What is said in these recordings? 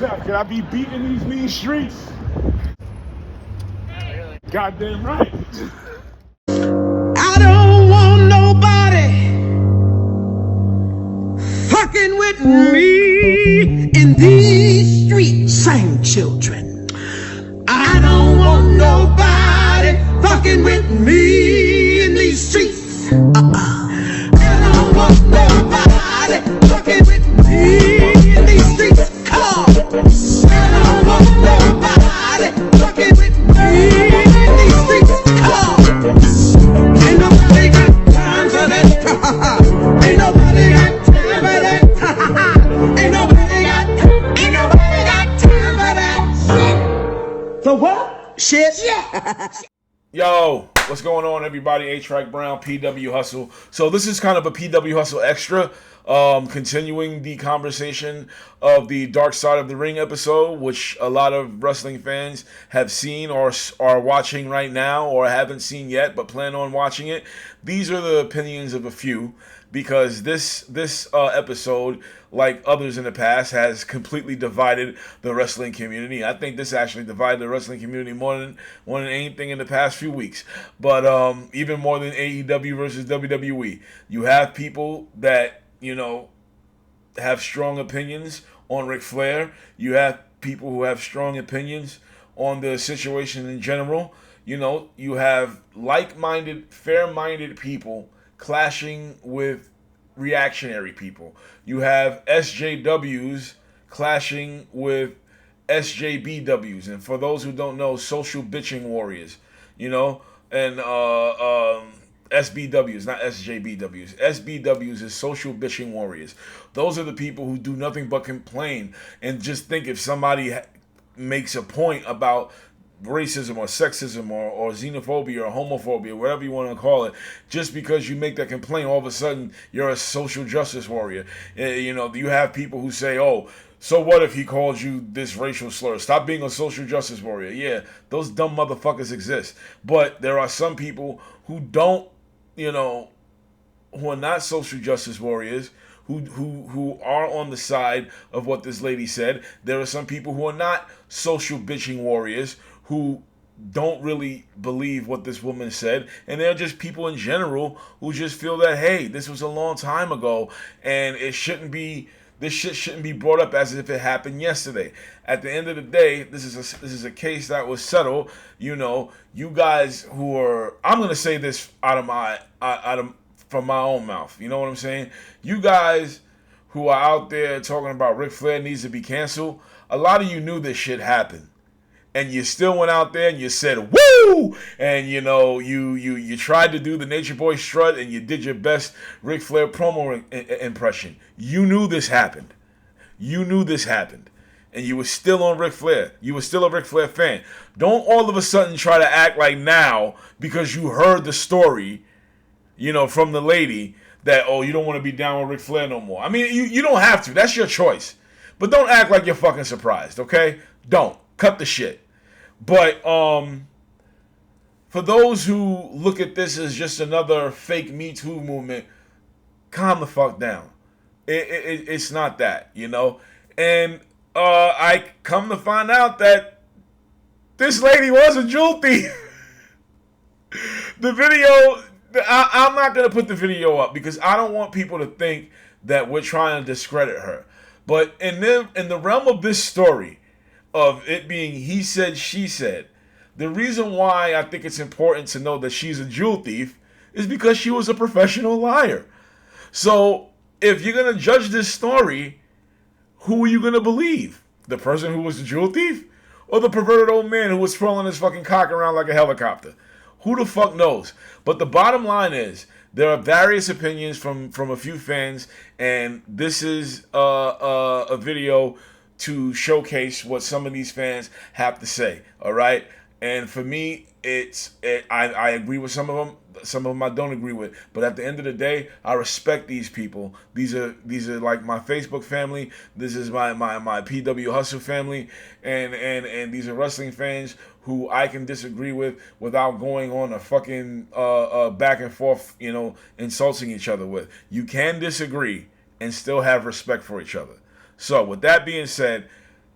Could I be beating these mean streets? Goddamn right. I don't want nobody fucking with me in these streets. Sing, children. I don't want nobody fucking with me in these streets. I don't want nobody fucking with me in these streets. Come on. I don't want nobody fucking with me in these streets. Come on. Ain't nobody got time for that. Ain't nobody got time for that. Ain't nobody got time for that. For what? Shit. Yo, what's going on, everybody? A-Track Brown, PWHustle. So this is kind of a PWHustle extra, continuing the conversation of the Dark Side of the Ring episode, which a lot of wrestling fans have seen or are watching right now or haven't seen yet but plan on watching it. These are the opinions of a few, because this episode, like others in the past, has completely divided the wrestling community. I think this actually divided the wrestling community more than anything in the past few weeks. But even more than AEW versus WWE. You have people that, have strong opinions on Ric Flair. You have people who have strong opinions on the situation in general. You have like-minded, fair-minded people clashing with reactionary people. You have SJWs clashing with SJBWs, and for those who don't know, social bitching warriors, and SBWs, not SJBWs. SBWs is social bitching warriors. Those are the people who do nothing but complain and just think if somebody makes a point about racism or sexism or xenophobia or homophobia, whatever you want to call it, just because you make that complaint, all of a sudden you're a social justice warrior. You have people who say, oh, so what if he called you this racial slur? Stop being a social justice warrior. Yeah, those dumb motherfuckers exist. But there are some people who don't, who are not social justice warriors, who are on the side of what this lady said. There are some people who are not social bitching warriors, who don't really believe what this woman said, and they're just people in general who just feel that, hey, this was a long time ago, and this shit shouldn't be brought up as if it happened yesterday. At the end of the day, this is a case that was settled. You guys who are, I'm gonna say this from my own mouth. You know what I'm saying? You guys who are out there talking about Ric Flair needs to be canceled, a lot of you knew this shit happened. And you still went out there and you said, woo! And, you tried to do the Nature Boy strut and you did your best Ric Flair promo impression. You knew this happened. And you were still on Ric Flair. You were still a Ric Flair fan. Don't all of a sudden try to act like now, because you heard the story, from the lady, that, oh, you don't want to be down with Ric Flair no more. I mean, you don't have to. That's your choice. But don't act like you're fucking surprised, okay? Don't. Cut the shit. But for those who look at this as just another fake Me Too movement, calm the fuck down. It's not that, And I come to find out that this lady was a jewel thief. The video, I'm not going to put the video up because I don't want people to think that we're trying to discredit her. But in the realm of this story, of it being he said, she said, the reason why I think it's important to know that she's a jewel thief is because she was a professional liar. So if you're going to judge this story, who are you going to believe? The person who was the jewel thief? Or the perverted old man who was twirling his fucking cock around like a helicopter? Who the fuck knows? But the bottom line is, there are various opinions from a few fans, and this is a video to showcase what some of these fans have to say, all right? And for me, I agree with some of them I don't agree with. But at the end of the day, I respect these people. These are like my Facebook family. This is my PWHustle family, and these are wrestling fans who I can disagree with without going on a fucking back and forth, insulting each other with. You can disagree and still have respect for each other. So with that being said,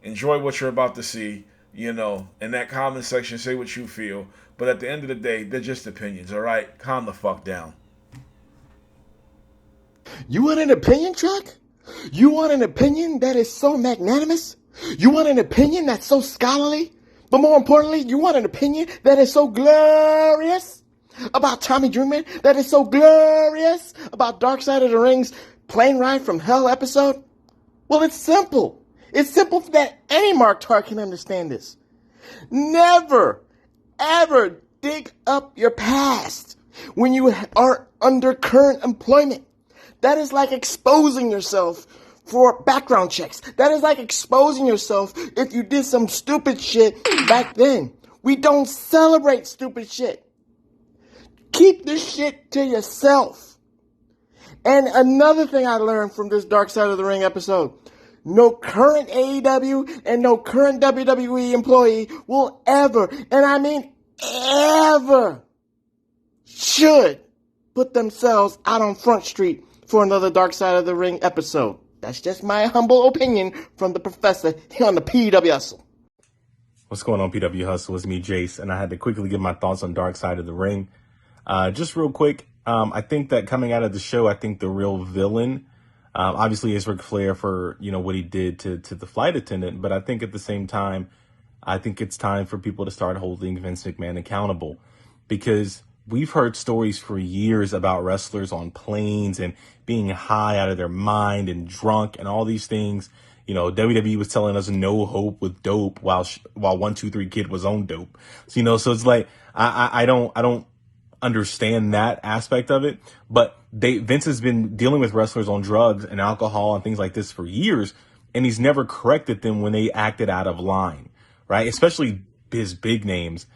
enjoy what you're about to see. In that comment section, say what you feel. But at the end of the day, they're just opinions, all right? Calm the fuck down. You want an opinion, Chuck? You want an opinion that is so magnanimous? You want an opinion that's so scholarly? But more importantly, you want an opinion that is so glorious about Tommy Dreamer, that is so glorious about Dark Side of the Ring's Plane Ride from Hell episode? Well, it's simple. It's simple that any Mark-Tard can understand this. Never, ever dig up your past when you are under current employment. That is like exposing yourself for background checks. That is like exposing yourself if you did some stupid shit back then. We don't celebrate stupid shit. Keep this shit to yourself. And another thing I learned from this Dark Side of the Ring episode, no current AEW and no current WWE employee will ever, and I mean ever, should put themselves out on Front Street for another Dark Side of the Ring episode. That's just my humble opinion from the professor here on the PWHustle. What's going on, PWHustle? It's me, Jace, and I had to quickly give my thoughts on Dark Side of the Ring. Just real quick, I think that coming out of the show, I think the real villain, obviously, is Ric Flair for, what he did to the flight attendant. But I think at the same time, I think it's time for people to start holding Vince McMahon accountable, because we've heard stories for years about wrestlers on planes and being high out of their mind and drunk and all these things. WWE was telling us no hope with dope while 1-2-3 Kid was on dope. So it's like, I don't understand that aspect of it, but Vince has been dealing with wrestlers on drugs and alcohol and things like this for years, and he's never corrected them when they acted out of line, right? Especially his big names.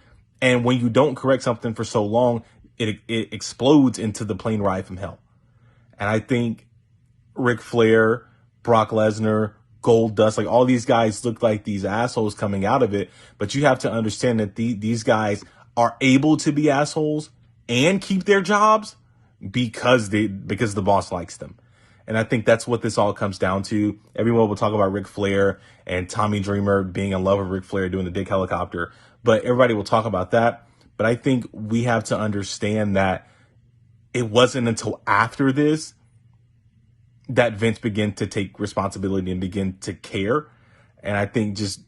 And when you don't correct something for so long, it explodes into the plane ride from hell. And I think Ric Flair, Brock Lesnar, Goldust, like all these guys look like these assholes coming out of it. But you have to understand that these guys are able to be assholes and keep their jobs because the boss likes them. And I think that's what this all comes down to. Everyone will talk about Ric Flair and Tommy Dreamer being in love with Ric Flair doing the dick helicopter, but everybody will talk about that. But I think we have to understand that it wasn't until after this that Vince began to take responsibility and begin to care. And I think just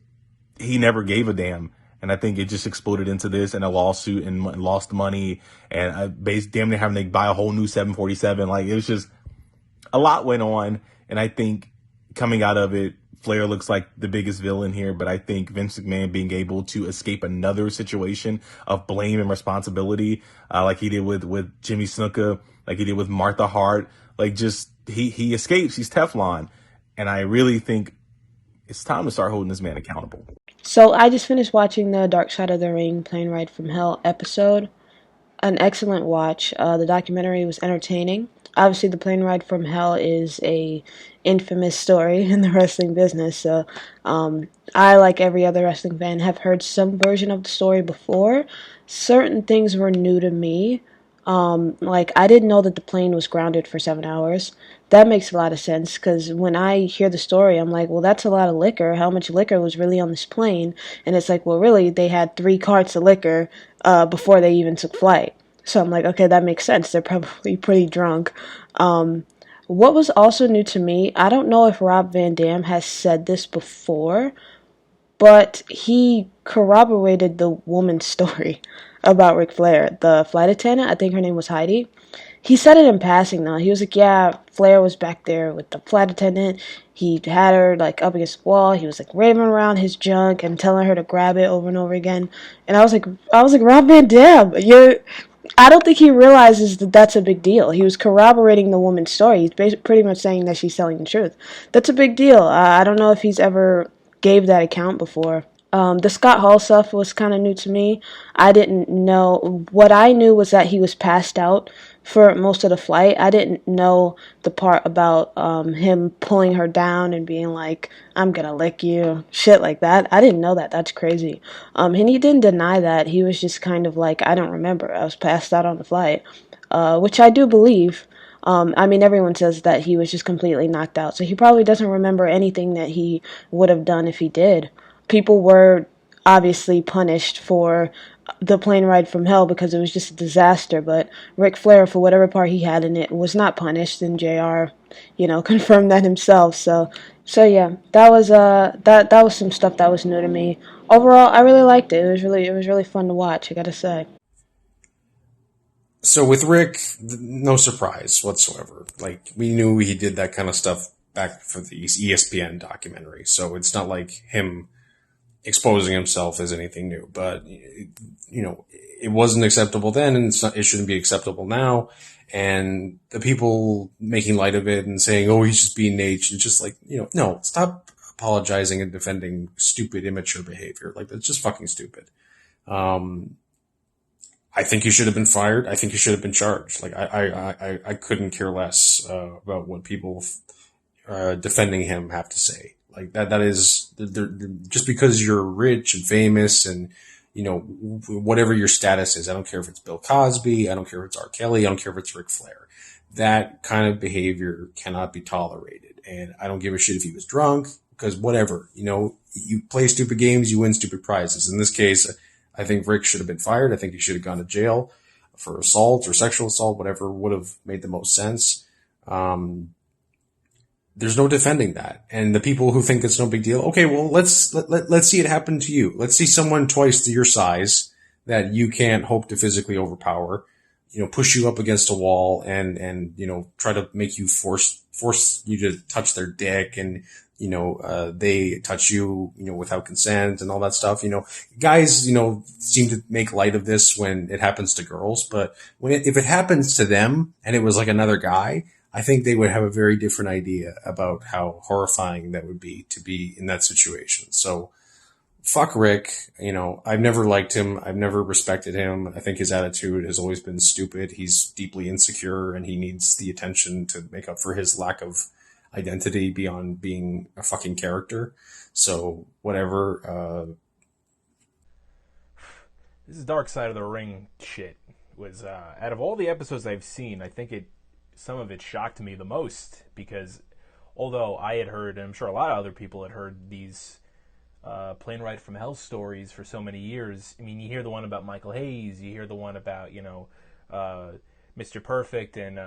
he never gave a damn. And I think it just exploded into this and a lawsuit and lost money and damn near having to buy a whole new 747. Like, it was just a lot went on. And I think coming out of it, Flair looks like the biggest villain here. But I think Vince McMahon being able to escape another situation of blame and responsibility, like he did with Jimmy Snuka, like he did with Martha Hart, like just he escapes. He's Teflon. And I really think it's time to start holding this man accountable. So I just finished watching the Dark Side of the Ring Plane Ride from Hell episode. An excellent watch. The documentary was entertaining. Obviously, the Plane Ride from Hell is a infamous story in the wrestling business. So I, like every other wrestling fan, have heard some version of the story before. Certain things were new to me. Like, I didn't know that the plane was grounded for 7 hours. That makes a lot of sense, because when I hear the story, I'm like, well, that's a lot of liquor. How much liquor was really on this plane? And it's like, well, really, they had 3 carts of liquor before they even took flight. So I'm like, okay, that makes sense. They're probably pretty drunk. What was also new to me, I don't know if Rob Van Dam has said this before, but he corroborated the woman's story about Ric Flair, the flight attendant. I think her name was Heidi. He said it in passing, though. He was like, yeah, Flair was back there with the flight attendant. He had her, like, up against the wall. He was, like, raving around his junk and telling her to grab it over and over again. And I was like, Rob Van Dam, I don't think he realizes that that's a big deal. He was corroborating the woman's story. He's pretty much saying that she's telling the truth. That's a big deal. I don't know if he's ever gave that account before. The Scott Hall stuff was kind of new to me. I didn't know. What I knew was that he was passed out for most of the flight. I didn't know the part about him pulling her down and being like, I'm gonna lick you, shit like that. I didn't know that. That's crazy. And he didn't deny that. He was just kind of like, I don't remember. I was passed out on the flight, which I do believe. I mean, everyone says that he was just completely knocked out, so he probably doesn't remember anything that he would have done if he did. People were obviously punished for the plane ride from hell because it was just a disaster, but Ric Flair, for whatever part he had in it, was not punished, and JR, confirmed that himself. So yeah, that was some stuff that was new to me. Overall, I really liked it. It was really fun to watch, I gotta say. So with Rick, no surprise whatsoever. Like, we knew he did that kind of stuff back for the ESPN documentary, so it's not like him exposing himself as anything new. But, it wasn't acceptable then, and it shouldn't be acceptable now. And the people making light of it and saying, oh, he's just being Nate, and just like, no, stop apologizing and defending stupid, immature behavior. Like, that's just fucking stupid. I think he should have been fired. I think he should have been charged. Like, I couldn't care less about what people defending him have to say. Like, that is, they're, just because you're rich and famous and, whatever your status is, I don't care if it's Bill Cosby, I don't care if it's R. Kelly, I don't care if it's Ric Flair. That kind of behavior cannot be tolerated. And I don't give a shit if he was drunk, because whatever, you play stupid games, you win stupid prizes. In this case, I think Rick should have been fired. I think he should have gone to jail for assault or sexual assault, whatever would have made the most sense. There's no defending that. And the people who think it's no big deal, okay, well, let's see it happen to you. Let's see someone twice to your size that you can't hope to physically overpower, push you up against a wall and try to make you force you to touch their dick, and they touch you, without consent and all that stuff. Guys, seem to make light of this when it happens to girls, but if it happens to them and it was like another guy, I think they would have a very different idea about how horrifying that would be to be in that situation. So fuck Rick. I've never liked him. I've never respected him. I think his attitude has always been stupid. He's deeply insecure and he needs the attention to make up for his lack of identity beyond being a fucking character. So whatever. This is Dark Side of the Ring shit. Was out of all the episodes I've seen, I think some of it shocked me the most, because although I had heard, and I'm sure a lot of other people had heard these plane ride from hell stories for so many years. I mean, you hear the one about Michael Hayes, you hear the one about Mr. Perfect and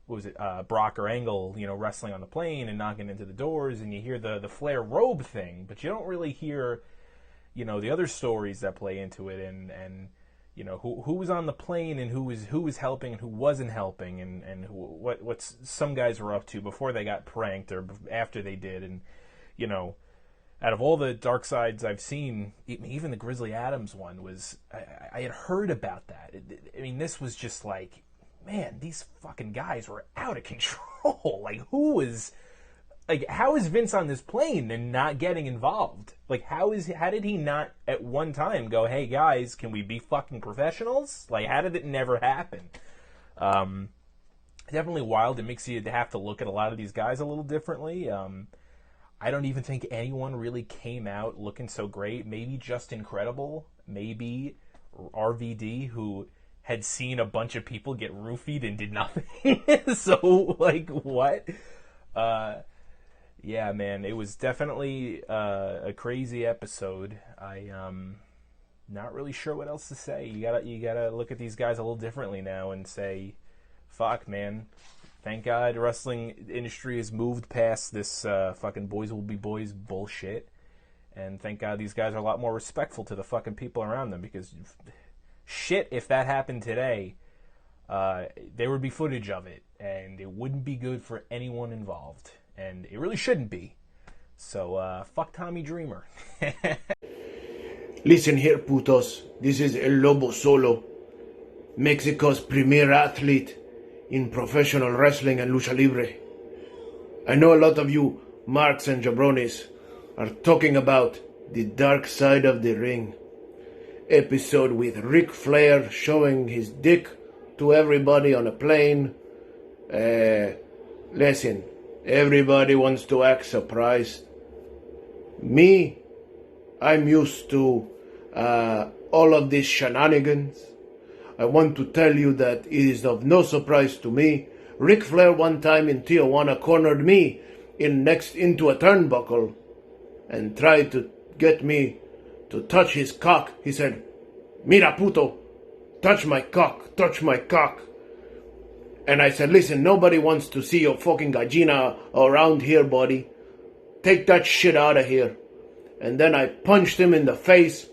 what was it, Brock or Angle, wrestling on the plane and knocking into the doors, and you hear the Flair robe thing, but you don't really hear, the other stories that play into it, and who was on the plane and who was helping and who wasn't helping, and what some guys were up to before they got pranked or after they did, and out of all the dark sides I've seen, even the Grizzly Adams one was, I had heard about that. I mean, this was just like, man, these fucking guys were out of control. Like, how is Vince on this plane and not getting involved? Like, how did he not at one time go, hey guys, can we be fucking professionals? Like, how did it never happen? Definitely wild. It makes you have to look at a lot of these guys a little differently. I don't even think anyone really came out looking so great. Maybe just Incredible. Maybe RVD, who had seen a bunch of people get roofied and did nothing. So, like, what? Yeah, man, it was definitely a crazy episode. Not really sure what else to say. You gotta look at these guys a little differently now and say, fuck, man. Thank God wrestling industry has moved past this fucking boys will be boys bullshit. And thank God these guys are a lot more respectful to the fucking people around them, because shit, if that happened today, there would be footage of it, and it wouldn't be good for anyone involved. And it really shouldn't be. So, fuck Tommy Dreamer. Listen here, putos. This is El Lobo Solo, Mexico's premier athlete in professional wrestling and lucha libre. I know a lot of you marks and jabronis are talking about the dark side of the ring episode with Ric Flair showing his dick to everybody on a plane. Listen, everybody wants to act surprised. Me, I'm used to all of these shenanigans. I want to tell you that it is of no surprise to me Ric Flair one time in Tijuana cornered me into a turnbuckle and tried to get me to touch his cock. He said, "Mira puto, touch my cock, touch my cock." And I said, "Listen, nobody wants to see your fucking gallina around here, buddy. Take that shit out of here." And then I punched him in the face,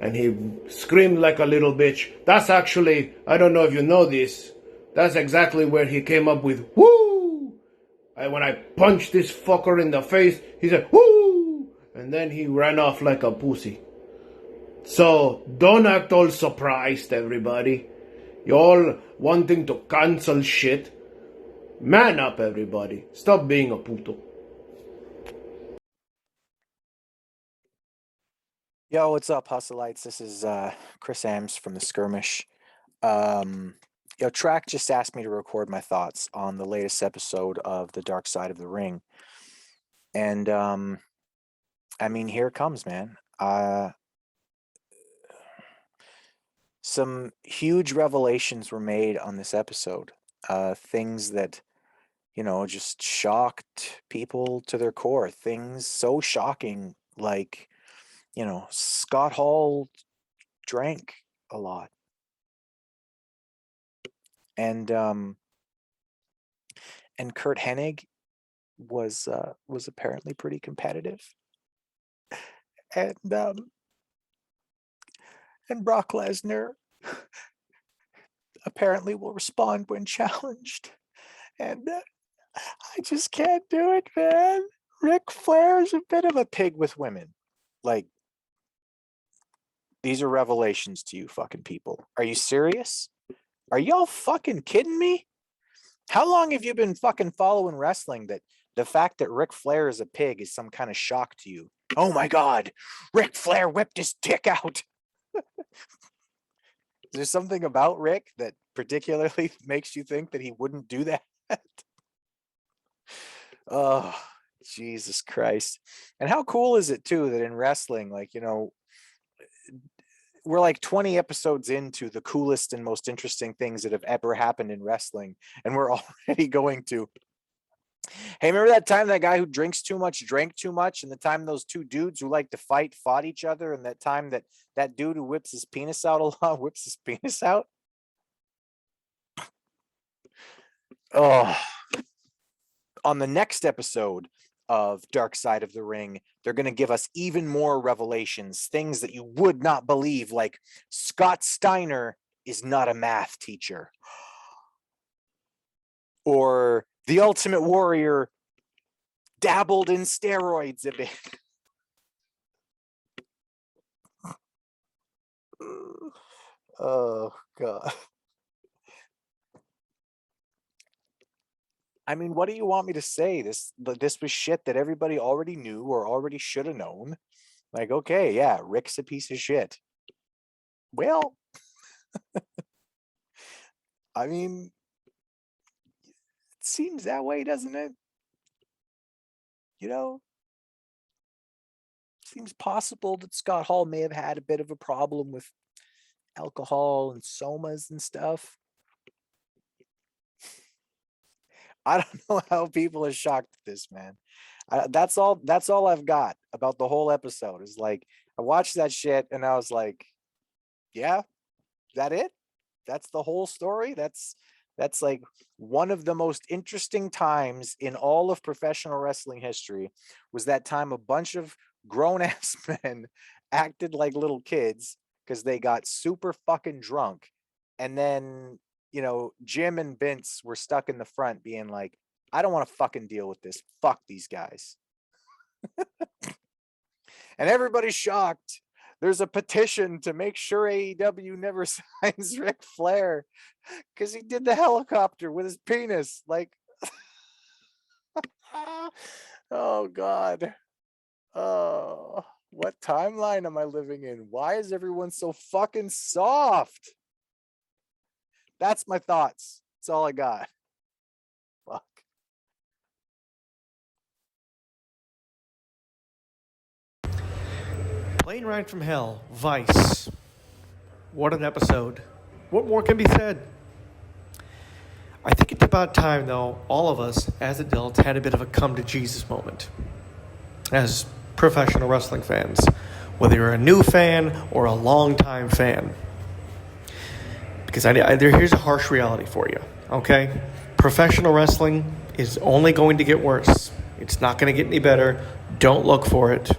and he screamed like a little bitch. That's actually, I don't know if you know this, that's exactly where he came up with "woo." When I punched this fucker in the face, he said "woo," and then he ran off like a pussy. So don't act all surprised, everybody. You're all wanting to cancel shit. Man up, everybody. Stop being a puto. Yo, what's up, Hustleites? This is Chris Ames from the Skirmish. Track just asked me to record my thoughts on the latest episode of The Dark Side of the Ring. And, here it comes, man. Some huge revelations were made on this episode. Things that, just shocked people to their core. Things so shocking, like, Scott Hall drank a lot. And Kurt Hennig was apparently pretty competitive. And Brock Lesnar apparently will respond when challenged. And I just can't do it, man. Ric Flair's a bit of a pig with women. Like, these are revelations to you fucking people. Are you serious? Are y'all fucking kidding me? How long have you been fucking following wrestling that the fact that Ric Flair is a pig is some kind of shock to you? Oh my God, Ric Flair whipped his dick out. Is there something about Rick that particularly makes you think that he wouldn't do that? Oh, Jesus Christ. And how cool is it too that in wrestling, like, we're like 20 episodes into the coolest and most interesting things that have ever happened in wrestling, and we're already going to, hey, remember that time that guy who drinks too much drank too much, and the time those two dudes who like to fight fought each other, and that time that dude who whips his penis out a lot whips his penis out? Oh, on the next episode of Dark Side of the Ring, they're going to give us even more revelations, things that you would not believe, like Scott Steiner is not a math teacher, or the Ultimate Warrior dabbled in steroids a bit. Oh, God. What do you want me to say? This was shit that everybody already knew or already should have known. Like, okay, yeah, Rick's a piece of shit. Well, it seems that way, doesn't it? Seems possible that Scott Hall may have had a bit of a problem with alcohol and somas and stuff. I don't know how people are shocked at this, man. That's all I've got about the whole episode. Is like, I watched that shit and I was like, yeah, that it? That's the whole story? That's like one of the most interesting times in all of professional wrestling history, was that time a bunch of grown-ass men acted like little kids because they got super fucking drunk. And then, Jim and Vince were stuck in the front being like, I don't want to fucking deal with this. Fuck these guys. And everybody's shocked. There's a petition to make sure AEW never signs Ric Flair because he did the helicopter with his penis. Like, oh, God. Oh, what timeline am I living in? Why is everyone so fucking soft? That's my thoughts. That's all I got. Fuck. Plane Ride from Hell, Vice. What an episode. What more can be said? I think it's about time, though, all of us as adults had a bit of a come to Jesus moment as professional wrestling fans, whether you're a new fan or a long-time fan. Because here's a harsh reality for you, okay? Professional wrestling is only going to get worse. It's not going to get any better. Don't look for it.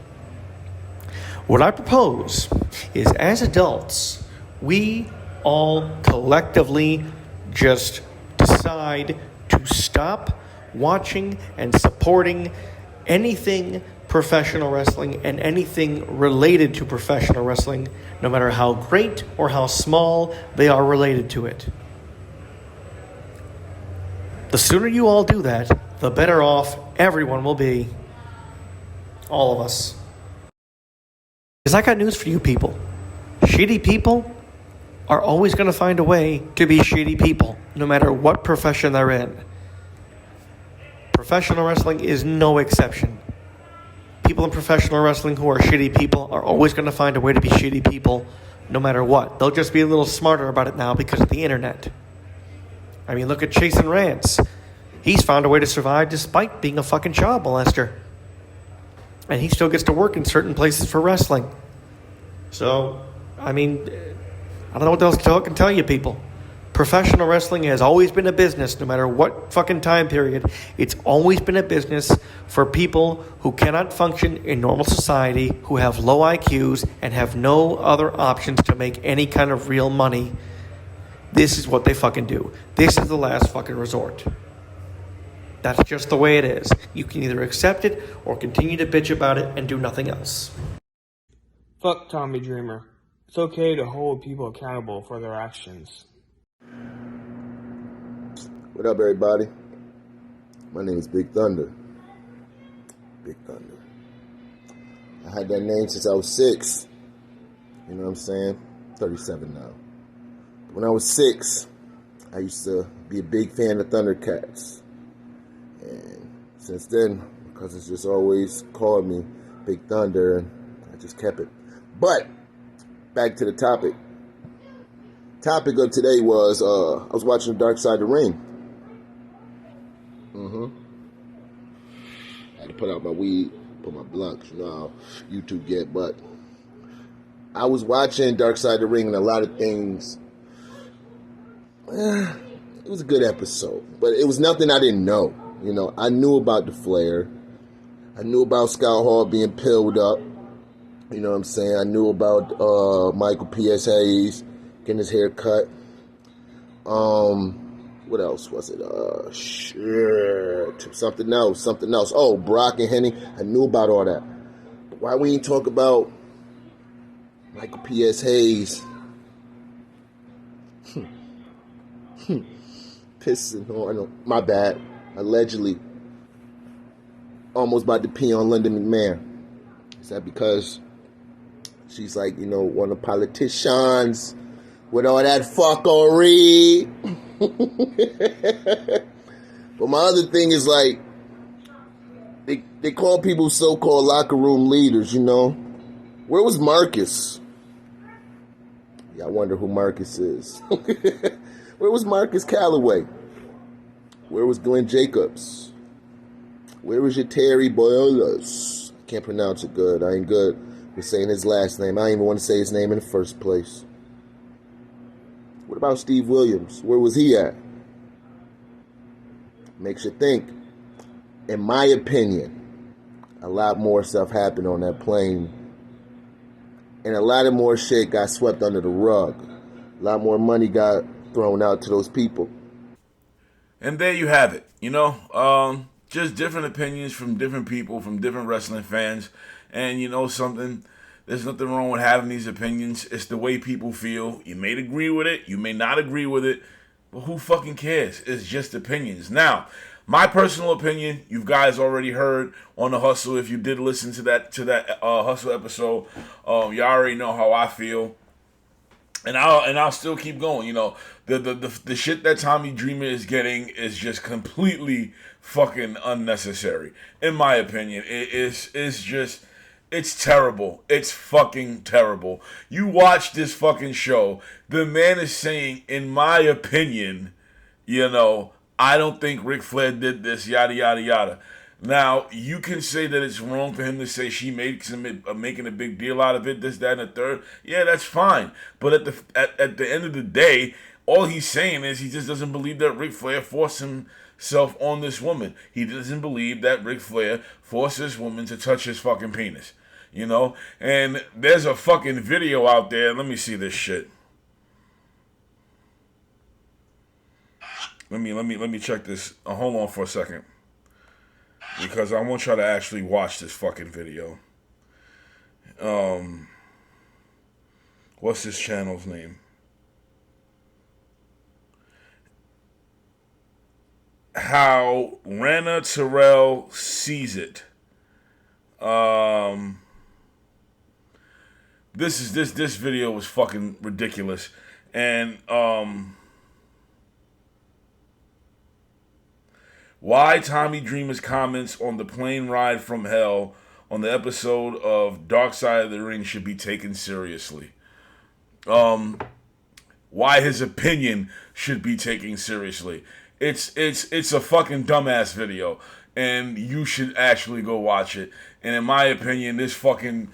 What I propose is, as adults, we all collectively just decide to stop watching and supporting anything professional wrestling and anything related to professional wrestling, no matter how great or how small they are related to it. The sooner you all do that, the better off everyone will be. All of us. Because I got news for you people. Shitty people are always going to find a way to be shitty people, no matter what profession they're in. Professional wrestling is no exception. People in professional wrestling who are shitty people are always going to find a way to be shitty people, no matter what. They'll just be a little smarter about it now because of the internet. I mean, look at Chase and Rance. He's found a way to survive despite being a fucking child molester. And he still gets to work in certain places for wrestling. So, I mean, I don't know what else I can tell you people. Professional wrestling has always been a business, no matter what fucking time period. It's always been a business for people who cannot function in normal society, who have low IQs, and have no other options to make any kind of real money. This is what they fucking do. This is the last fucking resort. That's just the way it is. You can either accept it or continue to bitch about it and do nothing else. Fuck Tommy Dreamer. It's okay to hold people accountable for their actions. What up, everybody? My name is Big Thunder. Big Thunder. I had that name since I was 6. You know what I'm saying? 37 now. When I was 6, I used to be a big fan of Thundercats. And since then, because it's just always called me Big Thunder, and I just kept it. But, back to the topic. Topic of today was, I was watching Dark Side of the Ring. I had to put out my weed, put my blunts, you know how YouTube get, but I was watching Dark Side of the Ring and a lot of things. It was a good episode, but it was nothing I didn't know. You know, I knew about the Flair. I knew about Scott Hall being pilled up. You know what I'm saying? I knew about Michael P.S. Hayes getting his hair cut. What else was it? Shit. Something else. Oh, Brock and Hennig. I knew about all that. But why we ain't talk about Michael P.S. Hayes pissing on, my bad, allegedly almost about to pee on Linda McMahon? Is that because she's like, you know, one of the politicians with all that fuckery? But my other thing is, like, they call people so-called locker room leaders, you know. Where was Marcus? Yeah, I wonder who Marcus is. Where was Marcus Calloway? Where was Glenn Jacobs? Where was your Terry Boyolas? I can't pronounce it good. I ain't good with saying his last name. I don't even want to say his name in the first place. What about Steve Williams? Where was he at? Makes you think. In my opinion, a lot more stuff happened on that plane. And a lot of more shit got swept under the rug. A lot more money got thrown out to those people. And there you have it. You know, just different opinions from different people, from different wrestling fans. And you know something? There's nothing wrong with having these opinions. It's the way people feel. You may agree with it. You may not agree with it. But who fucking cares? It's just opinions. Now, my personal opinion, you guys already heard on the Hustle. If you did listen to that Hustle episode, you already know how I feel. And I'll still keep going. You know, the shit that Tommy Dreamer is getting is just completely fucking unnecessary. In my opinion, it's terrible. It's fucking terrible. You watch this fucking show. The man is saying, in my opinion, I don't think Ric Flair did this, yada, yada, yada. Now, you can say that it's wrong for him to say she making a big deal out of it, this, that, and the third. Yeah, that's fine. But at the end of the day, all he's saying is he just doesn't believe that Ric Flair forced himself on this woman. He doesn't believe that Ric Flair forced this woman to touch his fucking penis. And there's a fucking video out there. Let me see this shit. Let me check this. Hold on for a second. Because I want y'all to actually watch this fucking video. What's this channel's name? How Rana Terrell sees it. This video was fucking ridiculous. And why Tommy Dreamer's comments on the plane ride from hell on the episode of Dark Side of the Ring should be taken seriously. Why his opinion should be taken seriously. It's a fucking dumbass video, and you should actually go watch it. And in my opinion, this fucking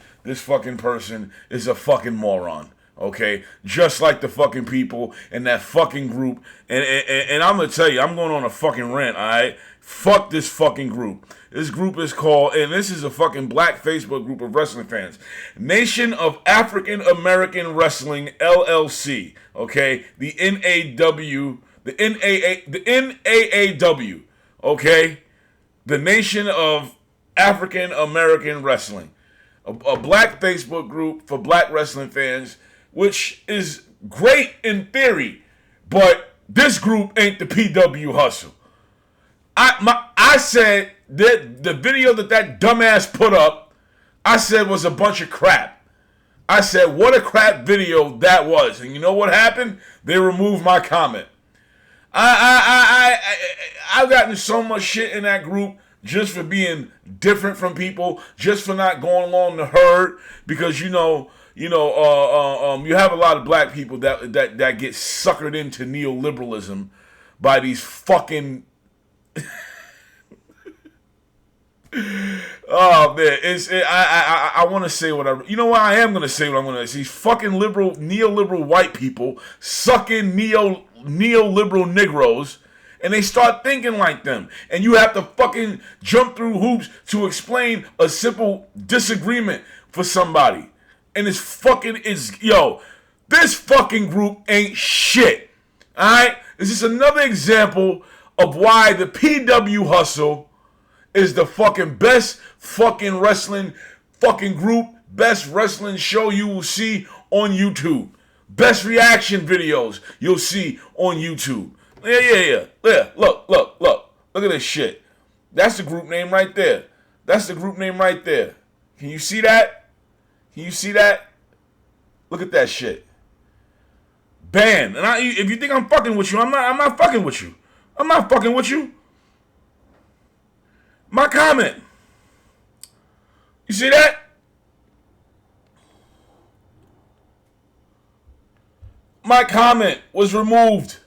person is a fucking moron. Okay, just like the fucking people in that fucking group, and I'm gonna tell you, I'm going on a fucking rant. All right, fuck this fucking group. This group is called, and this is a fucking black Facebook group of wrestling fans, Nation of African American Wrestling LLC. Okay, the NAAW, the NAAW. Okay, the Nation of African American Wrestling, a black Facebook group for black wrestling fans. Which is great in theory, but this group ain't the PWHustle. I said that the video that dumbass put up, I said was a bunch of crap. I said what a crap video that was, and you know what happened? They removed my comment. I've gotten so much shit in that group just for being different from people, just for not going along the herd, because you have a lot of black people that get suckered into neoliberalism by these fucking oh man, I want to say what I am going to say what I'm going to say. These fucking neoliberal white people sucking neoliberal Negroes, and they start thinking like them, and you have to fucking jump through hoops to explain a simple disagreement for somebody. And this fucking this fucking group ain't shit. Alright? This is another example of why the PWHustle is the fucking best fucking wrestling fucking group, best wrestling show you will see on YouTube. Best reaction videos you'll see on YouTube. Yeah. Look at this shit. That's the group name right there. Can you see that? Can you see that? Look at that shit. Banned. And if you think I'm fucking with you, I'm not fucking with you. I'm not fucking with you. My comment. You see that? My comment was removed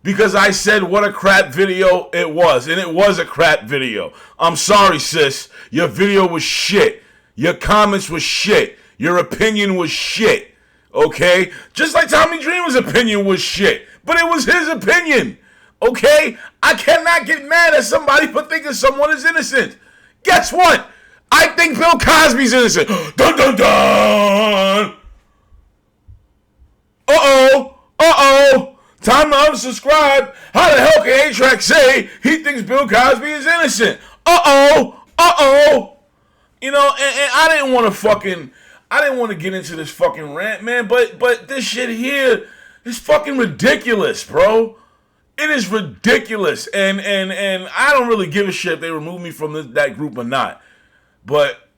because I said what a crap video it was. And it was a crap video. I'm sorry, sis. Your video was shit. Your comments was shit. Your opinion was shit. Okay? Just like Tommy Dreamer's opinion was shit. But it was his opinion. Okay? I cannot get mad at somebody for thinking someone is innocent. Guess what? I think Bill Cosby's innocent. Dun dun dun! Uh-oh! Time to unsubscribe. How the hell can A-Track say he thinks Bill Cosby is innocent? Uh-oh! And I didn't want to get into this fucking rant, man, but this shit here is fucking ridiculous, bro. It is ridiculous, and I don't really give a shit if they remove me from that group or not. But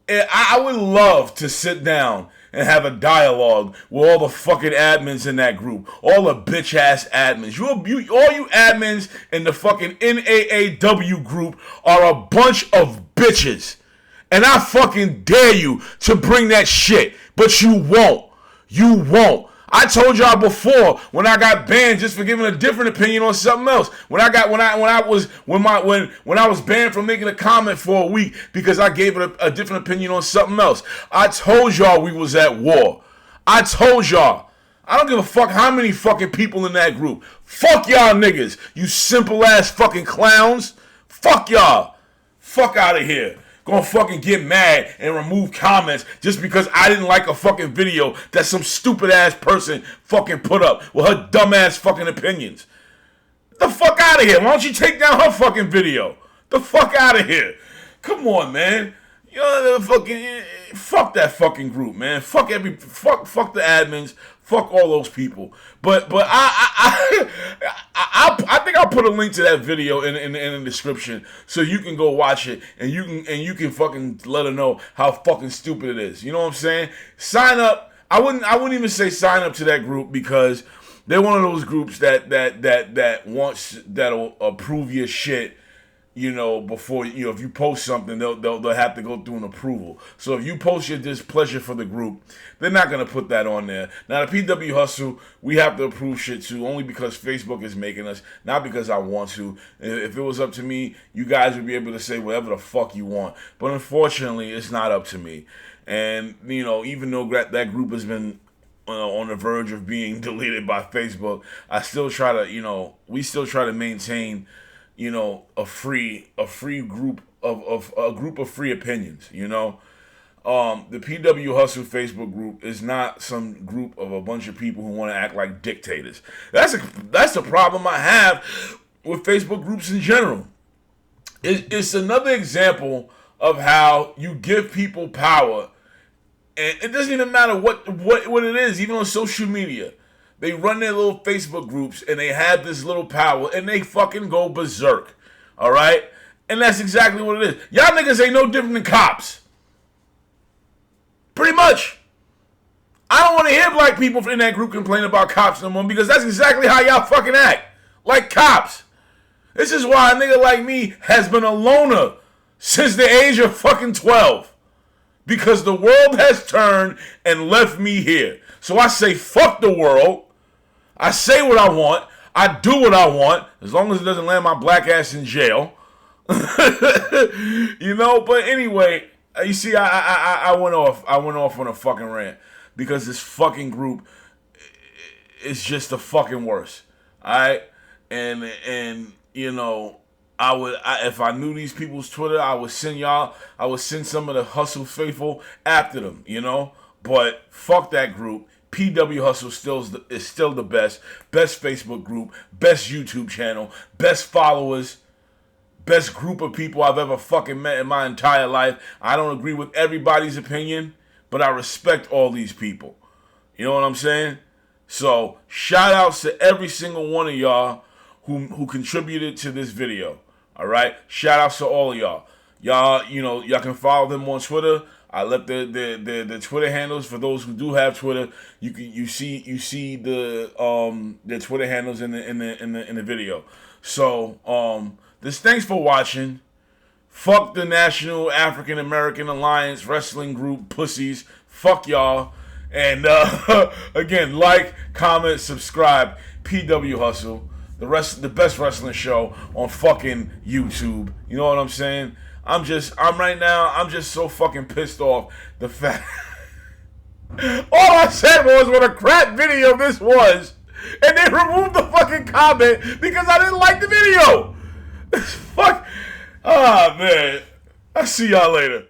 I would love to sit down and have a dialogue with all the fucking admins in that group, all the bitch ass admins. All you admins in the fucking NAAW group are a bunch of bitches. And I fucking dare you to bring that shit. But you won't. You won't. I told y'all before when I got banned just for giving a different opinion on something else. When I was banned from making a comment for a week because I gave it a different opinion on something else. I told y'all we was at war. I told y'all. I don't give a fuck how many fucking people in that group. Fuck y'all niggas. You simple ass fucking clowns. Fuck y'all. Fuck out of here. Gonna fucking get mad and remove comments just because I didn't like a fucking video that some stupid ass person fucking put up with her dumb ass fucking opinions. The fuck out of here. Why don't you take down her fucking video? The fuck out of here. Come on, man. You know, fuck that fucking group, man. Fuck the admins. Fuck all those people. But I think I'll put a link to that video in the description so you can go watch it and you can fucking let her know how fucking stupid it is. You know what I'm saying? Sign up. I wouldn't even say sign up to that group because they're one of those groups that'll approve your shit. You know, before if you post something, they'll have to go through an approval. So if you post your displeasure for the group, they're not gonna put that on there. Now the PW Hustle, we have to approve shit too, only because Facebook is making us, not because I want to. If it was up to me, you guys would be able to say whatever the fuck you want. But unfortunately, it's not up to me. And you know, even though that group has been on the verge of being deleted by Facebook, I still try to, we still try to maintain. A free group of a group of free opinions. The PW Hustle Facebook group is not some group of a bunch of people who want to act like dictators. That's the problem I have with Facebook groups in general. It's another example of how you give people power, and it doesn't even matter what it is, even on social media. They run their little Facebook groups and they have this little power and they fucking go berserk. All right? And that's exactly what it is. Y'all niggas ain't no different than cops. Pretty much. I don't want to hear black people in that group complain about cops no more because that's exactly how y'all fucking act. Like cops. This is why a nigga like me has been a loner since the age of fucking 12. Because the world has turned and left me here. So I say fuck the world. I say what I want. I do what I want, as long as it doesn't land my black ass in jail. But anyway, you see, I went off on a fucking rant because this fucking group is just the fucking worst. All right, and if I knew these people's Twitter, I would send some of the Hustle faithful after them. But fuck that group. PW Hustle is still the best Facebook group, best YouTube channel, best followers, best group of people I've ever fucking met in my entire life. I don't agree with everybody's opinion, but I respect all these people. You know what I'm saying? So shout outs to every single one of y'all who contributed to this video. All right, shout outs to all of y'all. Y'all can follow them on Twitter. I left the Twitter handles for those who do have Twitter. You see the Twitter handles in the video. So thanks for watching. Fuck the National African American Alliance Wrestling Group pussies. Fuck y'all. And again, like, comment, subscribe. PW Hustle, the best wrestling show on fucking YouTube. You know what I'm saying? I'm just so fucking pissed off the fact. All I said was what a crap video this was, and they removed the fucking comment because I didn't like the video. Fuck. Ah, man. I'll see y'all later.